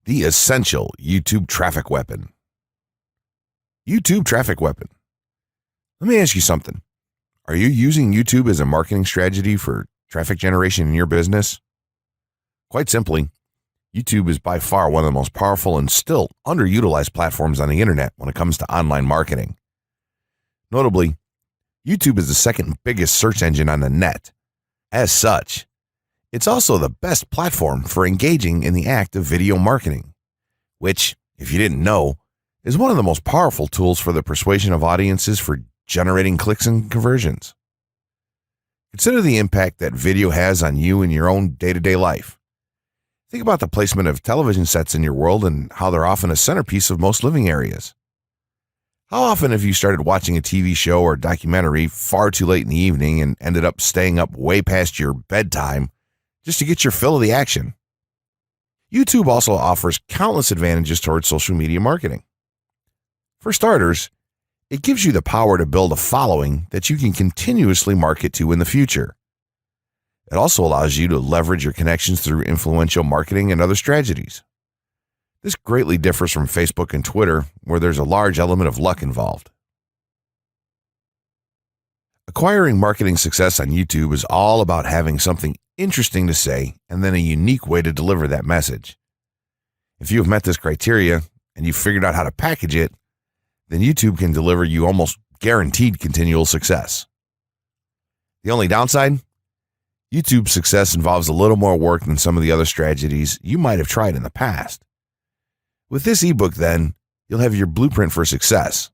The essential YouTube traffic weapon. YouTube traffic weapon. Let me ask you something. Are you using YouTube as a marketing strategy for traffic generation in your business? Quite simply, YouTube is by far one of the most powerful and still underutilized platforms on the internet when it comes to online marketing. Notably, YouTube is the second biggest search engine on the net. As such, it's also the best platform for engaging in the act of video marketing, which, if you didn't know, is one of the most powerful tools for the persuasion of audiences for generating clicks and conversions. Consider the impact that video has on you in your own day-to-day life. Think about the placement of television sets in your world and how they're often a centerpiece of most living areas. How often have you started watching a TV show or documentary far too late in the evening and ended up staying up way past your bedtime just to get your fill of the action? YouTube also offers countless advantages towards social media marketing. For starters, it gives you the power to build a following that you can continuously market to in the future. It also allows you to leverage your connections through influential marketing and other strategies. This greatly differs from Facebook and Twitter, where there's a large element of luck involved. Acquiring marketing success on YouTube is all about having something interesting to say and then a unique way to deliver that message. If you have met this criteria and you've figured out how to package it, then YouTube can deliver you almost guaranteed continual success. The only downside? YouTube's success involves a little more work than some of the other strategies you might have tried in the past. With this ebook, then, you'll have your blueprint for success.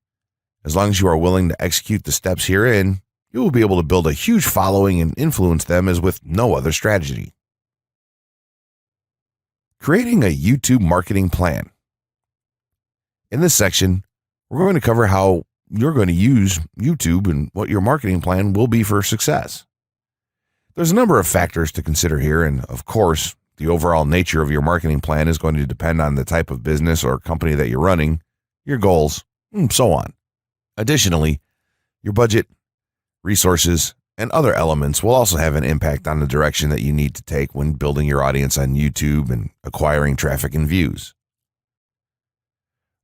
As long as you are willing to execute the steps herein, you will be able to build a huge following and influence them as with no other strategy. Creating a YouTube marketing plan. In this section, we're going to cover how you're going to use YouTube and what your marketing plan will be for success. There's a number of factors to consider here, and of course, the overall nature of your marketing plan is going to depend on the type of business or company that you're running, your goals, and so on. Additionally, your budget, resources, and other elements will also have an impact on the direction that you need to take when building your audience on YouTube and acquiring traffic and views.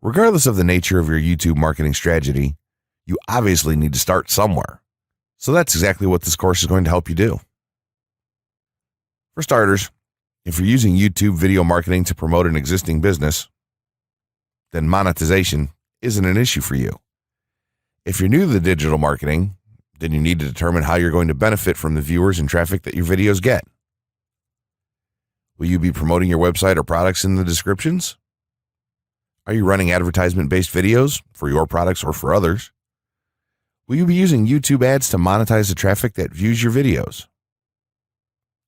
Regardless of the nature of your YouTube marketing strategy, you obviously need to start somewhere. So that's exactly what this course is going to help you do. For starters, if you're using YouTube video marketing to promote an existing business, then monetization isn't an issue for you. If you're new to the digital marketing, then you need to determine how you're going to benefit from the viewers and traffic that your videos get. Will you be promoting your website or products in the descriptions? Are you running advertisement-based videos for your products or for others? Will you be using YouTube ads to monetize the traffic that views your videos?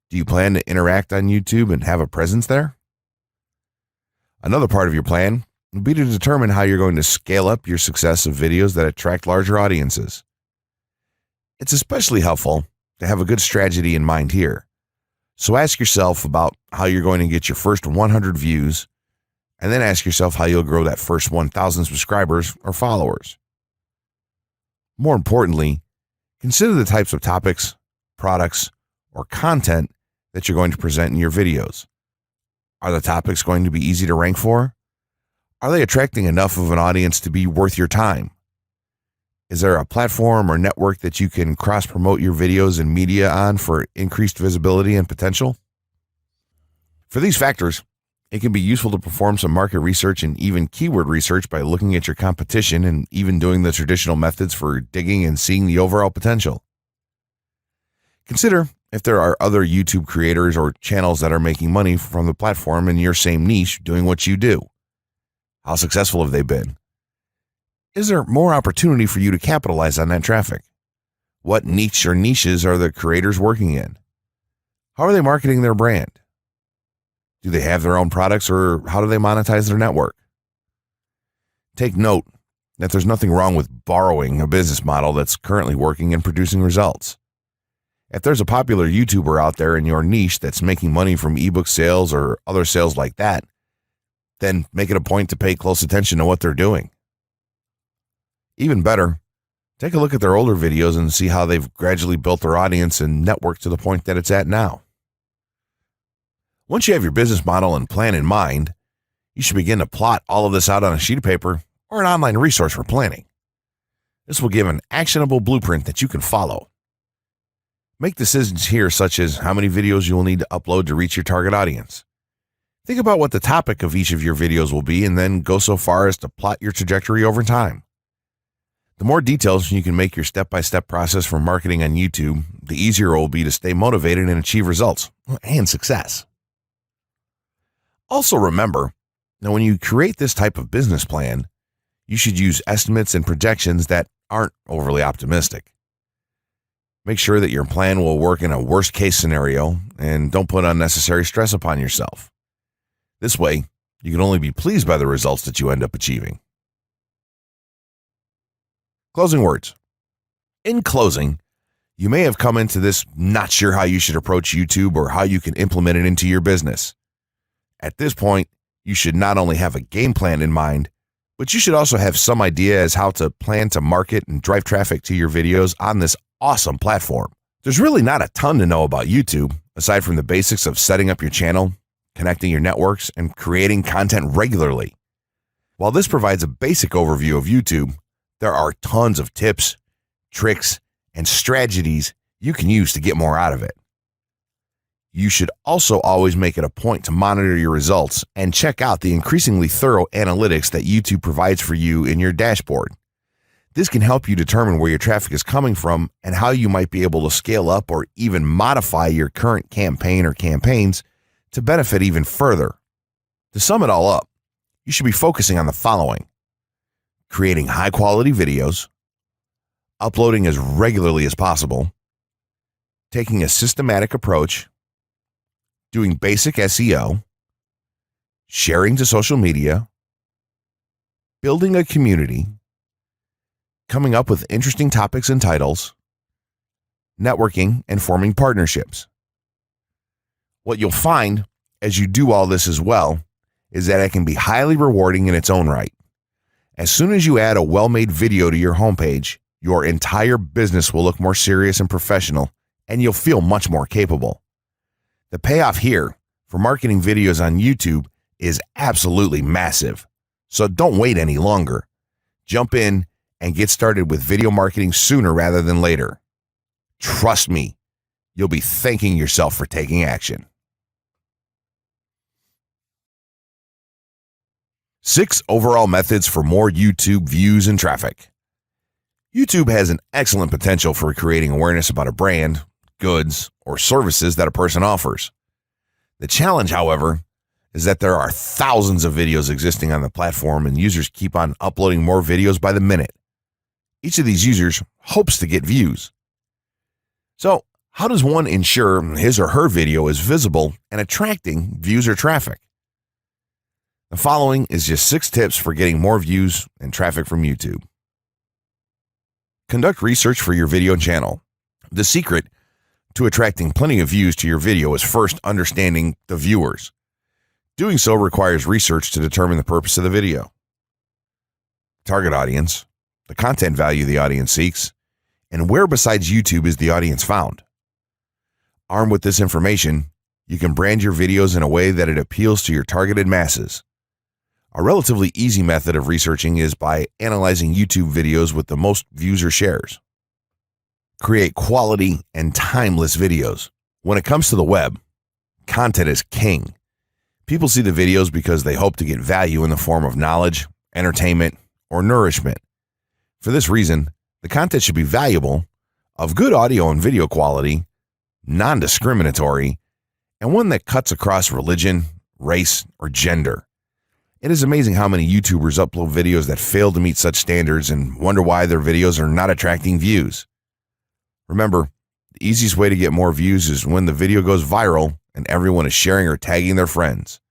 Do you plan to interact on YouTube and have a presence there? Another part of your plan will be to determine how you're going to scale up your success of videos that attract larger audiences. It's especially helpful to have a good strategy in mind here. So ask yourself about how you're going to get your first 100 views, and then ask yourself how you'll grow that first 1,000 subscribers or followers. More importantly, consider the types of topics, products, or content that you're going to present in your videos. Are the topics going to be easy to rank for? Are they attracting enough of an audience to be worth your time? Is there a platform or network that you can cross-promote your videos and media on for increased visibility and potential? For these factors, it can be useful to perform some market research and even keyword research by looking at your competition and even doing the traditional methods for digging and seeing the overall potential. Consider if there are other YouTube creators or channels that are making money from the platform in your same niche doing what you do. How successful have they been? Is there more opportunity for you to capitalize on that traffic? What niche or niches are the creators working in? How are they marketing their brand? Do they have their own products, or how do they monetize their network? Take note that there's nothing wrong with borrowing a business model that's currently working and producing results. If there's a popular YouTuber out there in your niche that's making money from ebook sales or other sales like that, then make it a point to pay close attention to what they're doing. Even better, take a look at their older videos and see how they've gradually built their audience and network to the point that it's at now. Once you have your business model and plan in mind, You should begin to plot all of this out on a sheet of paper or an online resource for planning. This will give an actionable blueprint that you can follow. Make decisions here, such as how many videos you will need to upload to reach your target audience. Think about what the topic of each of your videos will be, and then go so far as to plot your trajectory over time. The more details you can make your step-by-step process for marketing on YouTube, the easier it will be to stay motivated and achieve results and success. Also remember, now when you create this type of business plan, you should use estimates and projections that aren't overly optimistic. Make sure that your plan will work in a worst-case scenario and don't put unnecessary stress upon yourself. This way, you can only be pleased by the results that you end up achieving. Closing words. In closing, you may have come into this not sure how you should approach YouTube or how you can implement it into your business. At this point, you should not only have a game plan in mind, but you should also have some idea as how to plan to market and drive traffic to your videos on this awesome platform. There's really not a ton to know about YouTube, aside from the basics of setting up your channel, connecting your networks, and creating content regularly. While this provides a basic overview of YouTube, there are tons of tips, tricks, and strategies you can use to get more out of it. You should also always make it a point to monitor your results and check out the increasingly thorough analytics that YouTube provides for you in your dashboard. This can help you determine where your traffic is coming from and how you might be able to scale up or even modify your current campaign or campaigns to benefit even further. To sum it all up, you should be focusing on the following: creating high-quality videos, uploading as regularly as possible, taking a systematic approach, doing basic SEO, sharing to social media, building a community, coming up with interesting topics and titles, networking, and forming partnerships. What you'll find as you do all this as well is that it can be highly rewarding in its own right. As soon as you add a well-made video to your homepage, your entire business will look more serious and professional, and you'll feel much more capable. The payoff here for marketing videos on YouTube is absolutely massive. So don't wait any longer. Jump in and get started with video marketing sooner rather than later. Trust me, you'll be thanking yourself for taking action. 6 overall methods for more YouTube views and traffic. YouTube has an excellent potential for creating awareness about a brand, goods, or services that a person offers. The challenge, however, is that there are thousands of videos existing on the platform and users keep on uploading more videos by the minute. Each of these users hopes to get views. So, how does one ensure his or her video is visible and attracting views or traffic? The following is just 6 tips for getting more views and traffic from YouTube. Conduct research for your video channel. The secret to attracting plenty of views to your video is first understanding the viewers. Doing so requires research to determine the purpose of the video, target audience, the content value the audience seeks, and where besides YouTube is the audience found. Armed with this information, you can brand your videos in a way that it appeals to your targeted masses. A relatively easy method of researching is by analyzing YouTube videos with the most views or shares. Create quality and timeless videos. When it comes to the web, content is king. People see the videos because they hope to get value in the form of knowledge, entertainment, or nourishment. For this reason, the content should be valuable, of good audio and video quality, non-discriminatory, and one that cuts across religion, race, or gender. It is amazing how many YouTubers upload videos that fail to meet such standards and wonder why their videos are not attracting views. Remember, the easiest way to get more views is when the video goes viral and everyone is sharing or tagging their friends.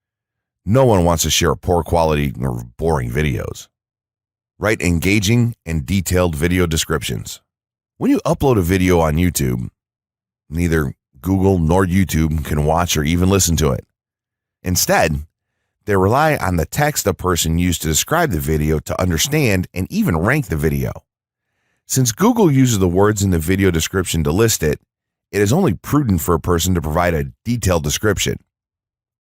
No one wants to share poor quality or boring videos. Write engaging and detailed video descriptions. When you upload a video on YouTube, neither Google nor YouTube can watch or even listen to it. Instead, they rely on the text a person used to describe the video to understand and even rank the video. Since Google uses the words in the video description to list it, it is only prudent for a person to provide a detailed description.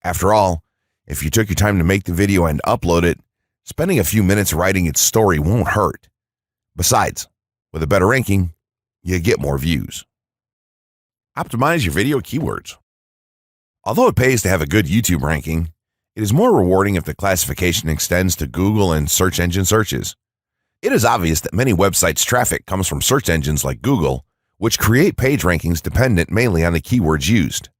After all, If you took your time to make the video and upload it, spending a few minutes writing its story won't hurt. Besides, with a better ranking, you get more views. Optimize your video keywords. Although it pays to have a good YouTube ranking, it is more rewarding if the classification extends to Google and search engine searches. It is obvious that many websites' traffic comes from search engines like Google, which create page rankings dependent mainly on the keywords used.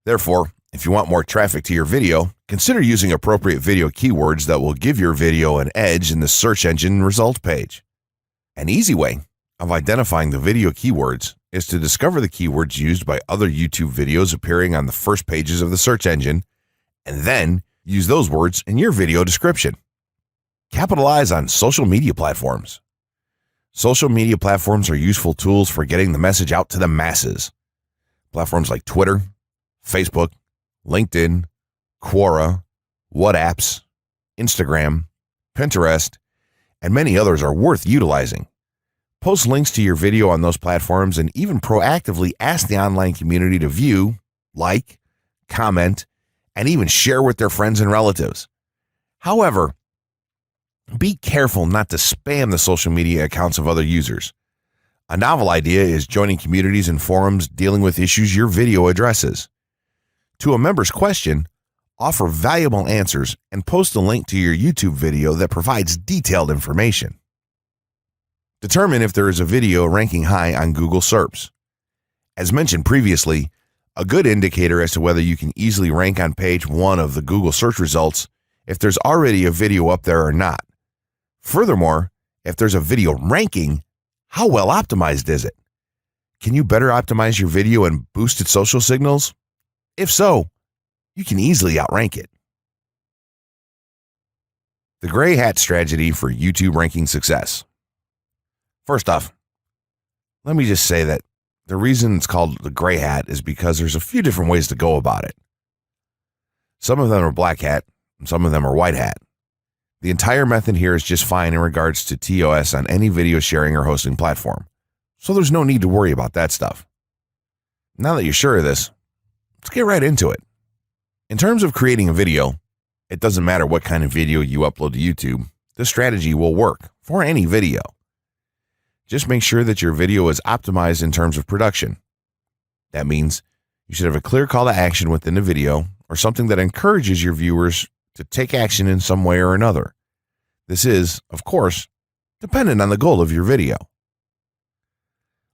Therefore, if you want more traffic to your video, consider using appropriate video keywords that will give your video an edge in the search engine result page. An easy way of identifying the video keywords is to discover the keywords used by other YouTube videos appearing on the first pages of the search engine, and then use those words in your video description. Capitalize on social media platforms. Social media platforms are useful tools for getting the message out to the masses. Platforms like Twitter, Facebook, LinkedIn, Quora, WhatsApp, Instagram, Pinterest, and many others are worth utilizing. Post links to your video on those platforms and even proactively ask the online community to view, like, comment, and even share with their friends and relatives. However, be careful not to spam the social media accounts of other users. A novel idea is joining communities and forums dealing with issues your video addresses. To a member's question, offer valuable answers and post a link to your YouTube video that provides detailed information. Determine if there is a video ranking high on Google SERPs. As mentioned previously, a good indicator as to whether you can easily rank on page 1 of the Google search results if there's already a video up there or not. Furthermore, if there's a video ranking, how well optimized is it? Can you better optimize your video and boost its social signals? If so, you can easily outrank it. The gray hat strategy for YouTube ranking success. First off, let me just say that the reason it's called the gray hat is because there's a few different ways to go about it. Some of them are black hat, and some of them are white hat. The entire method here is just fine in regards to TOS on any video sharing or hosting platform, so there's no need to worry about that stuff. Now that you're sure of this, let's get right into it. In terms of creating a video, it doesn't matter what kind of video you upload to YouTube, this strategy will work for any video. Just make sure that your video is optimized in terms of production. That means you should have a clear call to action within the video or something that encourages your viewers to take action in some way or another. This is, of course, dependent on the goal of your video.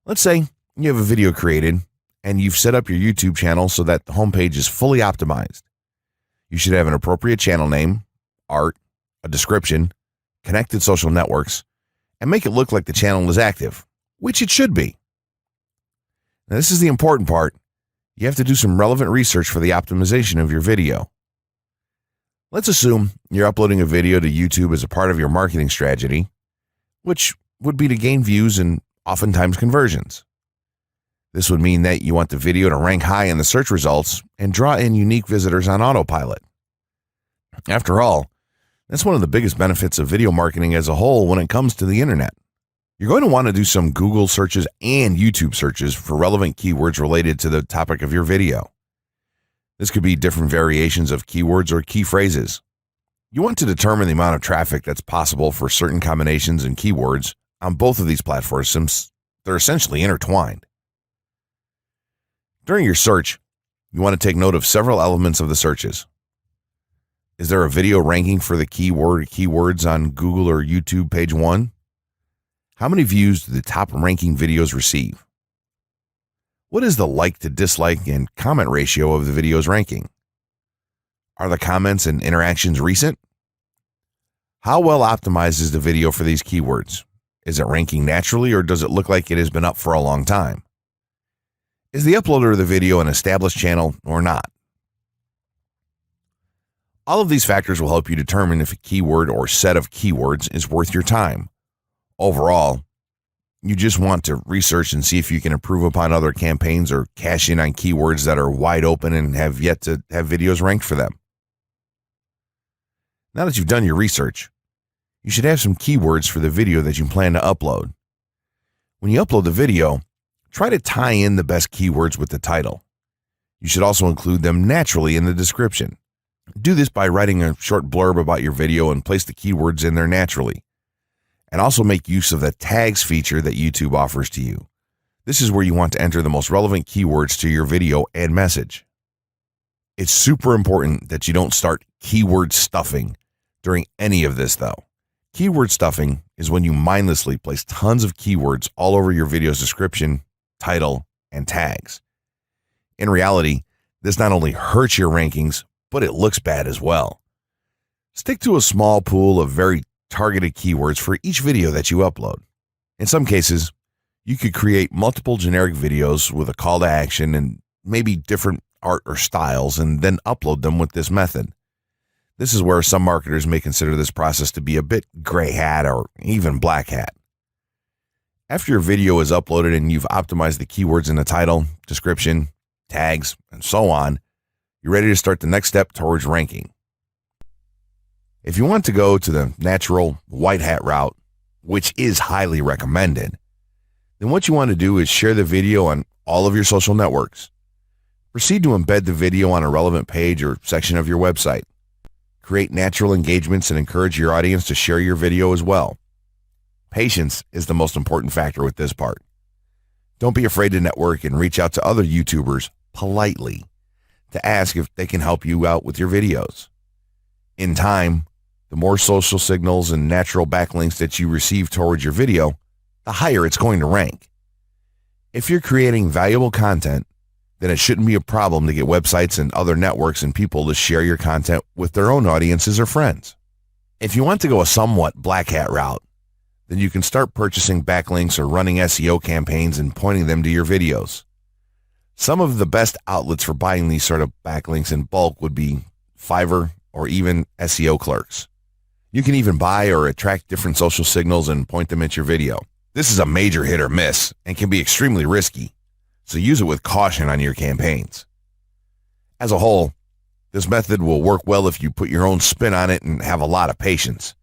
Let's say you have a video created and you've set up your YouTube channel so that the homepage is fully optimized. You should have an appropriate channel name, art, a description, connected social networks, and make it look like the channel is active, which it should be. Now, this is the important part. You have to do some relevant research for the optimization of your video. Let's assume you're uploading a video to YouTube as a part of your marketing strategy, which would be to gain views and oftentimes conversions. This would mean that you want the video to rank high in the search results and draw in unique visitors on autopilot. After all, that's one of the biggest benefits of video marketing as a whole when it comes to the internet. You're going to want to do some Google searches and YouTube searches for relevant keywords related to the topic of your video. This could be different variations of keywords or key phrases. You want to determine the amount of traffic that's possible for certain combinations and keywords on both of these platforms since they're essentially intertwined. During your search, you want to take note of several elements of the searches. Is there a video ranking for the keyword or keywords on Google or YouTube page 1? How many views do the top ranking videos receive? What is the like to dislike and comment ratio of the video's ranking? Are the comments and interactions recent? How well optimized is the video for these keywords? Is it ranking naturally or does it look like it has been up for a long time? Is the uploader of the video an established channel or not? All of these factors will help you determine if a keyword or set of keywords is worth your time. Overall, you just want to research and see if you can improve upon other campaigns or cash in on keywords that are wide open and have yet to have videos ranked for them. Now that you've done your research, you should have some keywords for the video that you plan to upload. When you upload the video, try to tie in the best keywords with the title. You should also include them naturally in the description. Do this by writing a short blurb about your video and place the keywords in there naturally. And also make use of the tags feature that YouTube offers to you. This is where you want to enter the most relevant keywords to your video and message. It's super important that you don't start keyword stuffing during any of this though. Keyword stuffing is when you mindlessly place tons of keywords all over your video's description, title, and tags. In reality, this not only hurts your rankings, but it looks bad as well. Stick to a small pool of very targeted keywords for each video that you upload. In some cases, you could create multiple generic videos with a call to action and maybe different art or styles and then upload them with this method. This is where some marketers may consider this process to be a bit gray hat or even black hat. After your video is uploaded and you've optimized the keywords in the title, description, tags, and so on, you're ready to start the next step towards ranking. If you want to go to the natural white hat route, which is highly recommended, then what you want to do is share the video on all of your social networks. Proceed to embed the video on a relevant page or section of your website. Create natural engagements and encourage your audience to share your video as well. Patience is the most important factor with this part. Don't be afraid to network and reach out to other YouTubers politely to ask if they can help you out with your videos. In time, the more social signals and natural backlinks that you receive towards your video, the higher it's going to rank. If you're creating valuable content, then it shouldn't be a problem to get websites and other networks and people to share your content with their own audiences or friends. If you want to go a somewhat black hat route, then you can start purchasing backlinks or running SEO campaigns and pointing them to your videos. Some of the best outlets for buying these sort of backlinks in bulk would be Fiverr or even SEO clerks. You can even buy or attract different social signals and point them at your video. This is a major hit or miss and can be extremely risky, so use it with caution on your campaigns. As a whole, this method will work well if you put your own spin on it and have a lot of patience.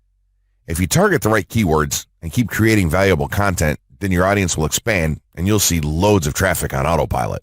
If you target the right keywords and keep creating valuable content, then your audience will expand and you'll see loads of traffic on autopilot.